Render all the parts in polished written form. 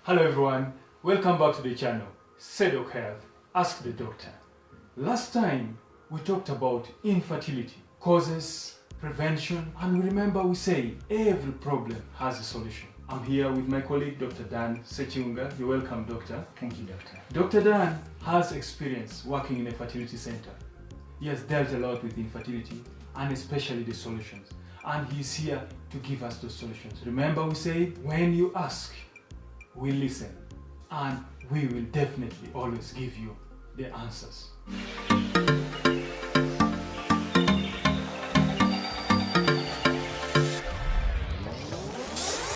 Hello everyone, welcome back to the channel, SeDoc Health, Ask the Doctor. Last time we talked about infertility, causes, prevention, and remember we say every problem has a solution. I'm here with my colleague Dr. Dan Sechiunga. You're welcome, Doctor. Thank you, Doctor. Dr. Dan has experience working in a fertility center. He has dealt a lot with infertility and especially the solutions. And he's here to give us those solutions. Remember we say, when you ask, we listen, and we will definitely always give you the answers.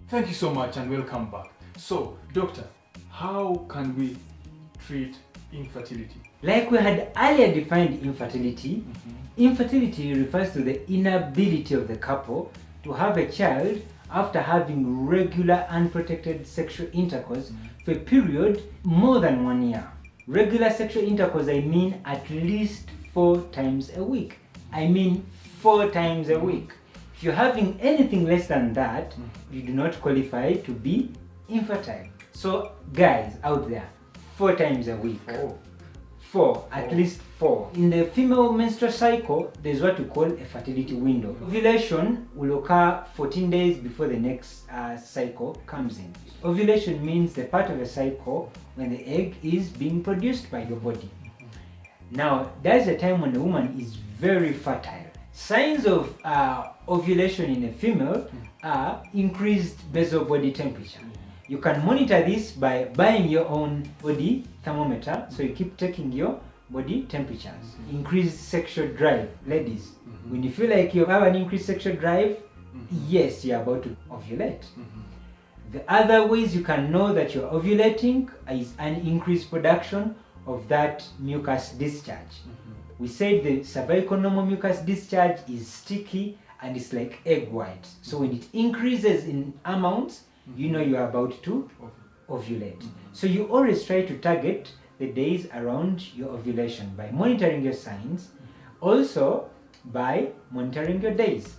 Thank you so much and welcome back. So, doctor, how can we treat infertility? Like we had earlier defined infertility, infertility refers to the inability of the couple to have a child after having regular unprotected sexual intercourse for a period more than 1 year. Regular sexual intercourse, I mean at least 4 times a week. I mean 4 times a week. If you're having anything less than that, you do not qualify to be infertile. So guys out there, 4 times a week. At least 4. In the female menstrual cycle, there's what we call a fertility window. Ovulation will occur 14 days before the next cycle comes in. Ovulation means the part of the cycle when the egg is being produced by your body. Now, that's a time when the woman is very fertile. Signs of ovulation in a female are increased basal body temperature. You can monitor this by buying your own body thermometer, so you keep taking your body temperatures. Increased sexual drive, ladies. When you feel like you have an increased sexual drive, yes, you're about to ovulate. The other ways you can know that you're ovulating is an increased production of that mucus discharge. We said the cervical normal mucus discharge is sticky and it's like egg white. So when it increases in amounts, you know you are about to ovulate. So you always try to target the days around your ovulation by monitoring your signs, also by monitoring your days.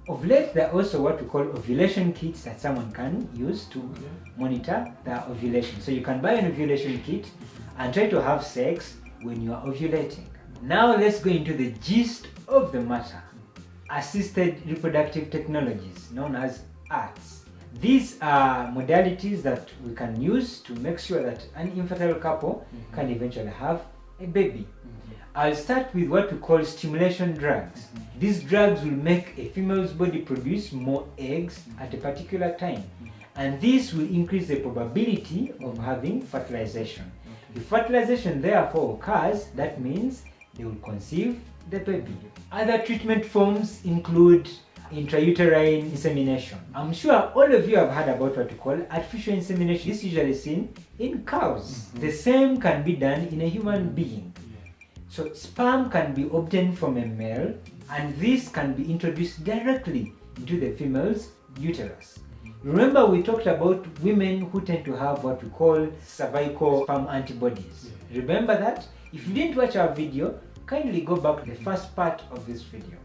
Of late, there are also what we call ovulation kits that someone can use to monitor their ovulation. So you can buy an ovulation kit and try to have sex when you are ovulating. Now let's go into the gist of the matter. Assisted reproductive technologies, known as ARTs. These are modalities that we can use to make sure that an infertile couple can eventually have a baby. I'll start with what we call stimulation drugs. These drugs will make a female's body produce more eggs at a particular time. And this will increase the probability of having fertilization. If fertilization therefore occurs, that means they will conceive the baby. Other treatment forms include intrauterine insemination. I'm sure all of you have heard about what we call artificial insemination. This is usually seen in cows. The same can be done in a human being. So sperm can be obtained from a male, and this can be introduced directly into the female's uterus. Remember we talked about women who tend to have what we call cervical sperm antibodies. Remember that? If you didn't watch our video, kindly go back to the first part of this video.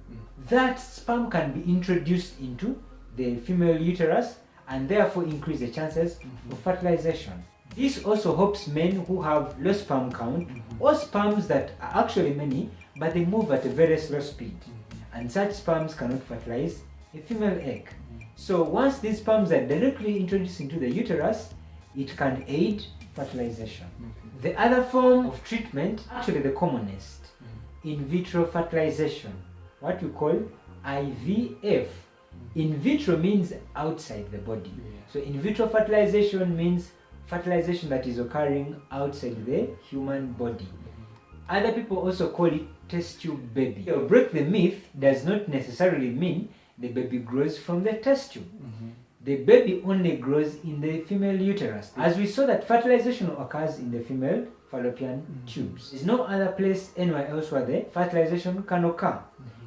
That sperm can be introduced into the female uterus and therefore increase the chances of fertilization. This also helps men who have low sperm count or sperms that are actually many but they move at a very slow speed, and such sperms cannot fertilize a female egg. So once these sperms are directly introduced into the uterus, it can aid fertilization. The other form of treatment, actually the commonest, in vitro fertilization, what we call IVF. In vitro means outside the body. So in vitro fertilization means fertilization that is occurring outside the human body. Other people also call it test tube baby. To break the myth does not necessarily mean the baby grows from the test tube. The baby only grows in the female uterus. As we saw that fertilization occurs in the female fallopian tubes. There's no other place anywhere else where the fertilization can occur.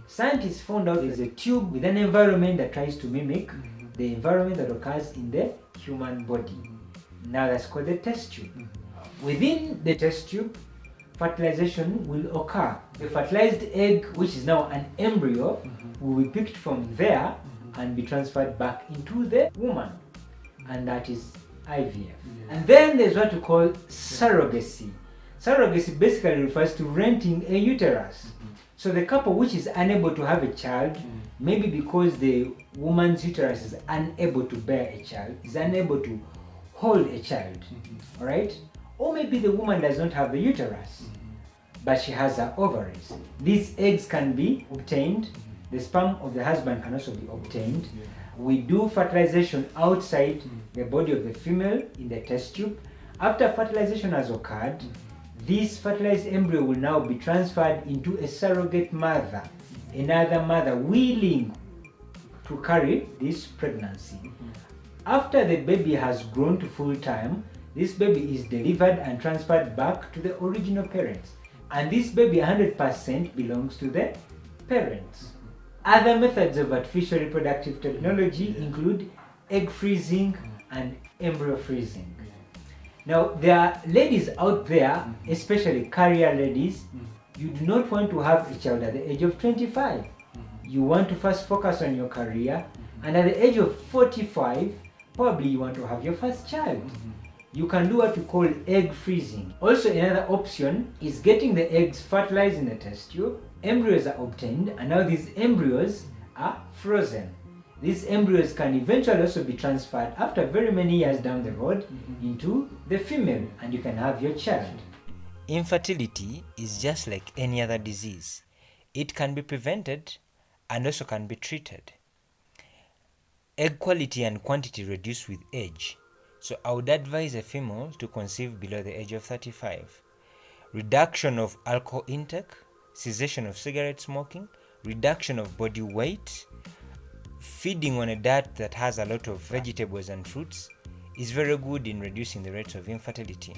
Scientists found out there's a tube with an environment that tries to mimic the environment that occurs in the human body. Now that's called the test tube. Within the test tube, fertilization will occur. The fertilized egg, which is now an embryo, will be picked from there and be transferred back into the woman. And that is IVF. And then there's what we call surrogacy. Surrogacy basically refers to renting a uterus. So the couple which is unable to have a child, maybe because the woman's uterus is unable to bear a child, is unable to hold a child, all right? Or maybe the woman does not have a uterus, but she has her ovaries. These eggs can be obtained. The sperm of the husband can also be obtained. We do fertilization outside the body of the female in the test tube. After fertilization has occurred, this fertilized embryo will now be transferred into a surrogate mother, another mother willing to carry this pregnancy. After the baby has grown to full time, this baby is delivered and transferred back to the original parents. And this baby 100% belongs to the parents. Other methods of artificial reproductive technology include egg freezing and embryo freezing. Now, there are ladies out there, especially career ladies, you do not want to have a child at the age of 25. You want to first focus on your career, and at the age of 45, probably you want to have your first child. You can do what we call egg freezing. Also, another option is getting the eggs fertilized in the test tube. Embryos are obtained, and now these embryos are frozen. These embryos can eventually also be transferred after very many years down the road into the female, and you can have your child. Infertility is just like any other disease. It can be prevented and also can be treated. Egg quality and quantity reduce with age, so I would advise a female to conceive below the age of 35. Reduction of alcohol intake, cessation of cigarette smoking, reduction of body weight, feeding on a diet that has a lot of vegetables and fruits is very good in reducing the rates of infertility.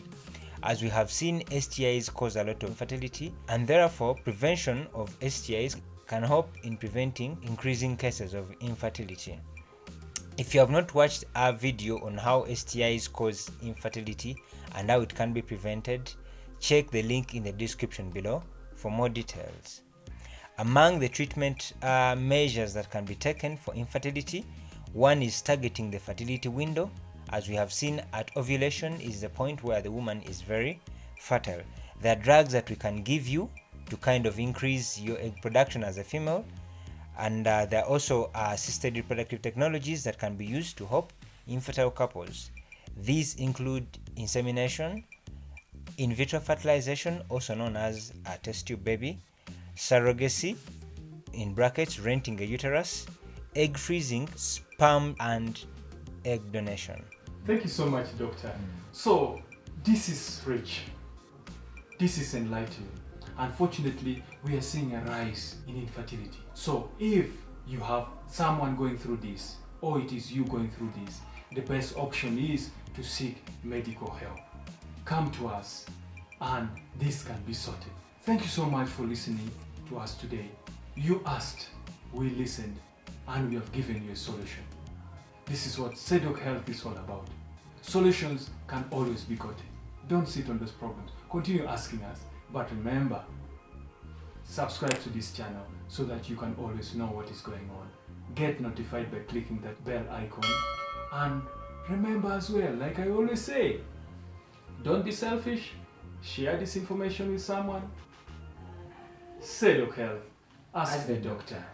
As we have seen, STIs cause a lot of infertility, and therefore prevention of STIs can help in preventing increasing cases of infertility. If you have not watched our video on how STIs cause infertility and how it can be prevented, check the link in the description below for more details. Among the treatment measures that can be taken for infertility, one is targeting the fertility window. As we have seen, at ovulation is the point where the woman is very fertile. There are drugs that we can give you to kind of increase your egg production as a female, and there are also assisted reproductive technologies that can be used to help infertile couples. These include insemination, in vitro fertilization, also known as a test tube baby, surrogacy, in brackets renting a uterus, egg freezing, sperm and egg donation. Thank you so much, Doctor. So, this is rich. This is enlightening. Unfortunately, we are seeing a rise in infertility. So, if you have someone going through this, or it is you going through this, the best option is to seek medical help. Come to us, and this can be sorted. Thank you so much for listening to us today. You asked, we listened, and we have given you a solution. This is what SeDoc Health is all about. Solutions can always be gotten. Don't sit on those problems. Continue asking us. But remember, subscribe to this channel so that you can always know what is going on. Get notified by clicking that bell icon. And remember as well, like I always say, don't be selfish. Share this information with someone. SeDoc Health. Ask the doctor.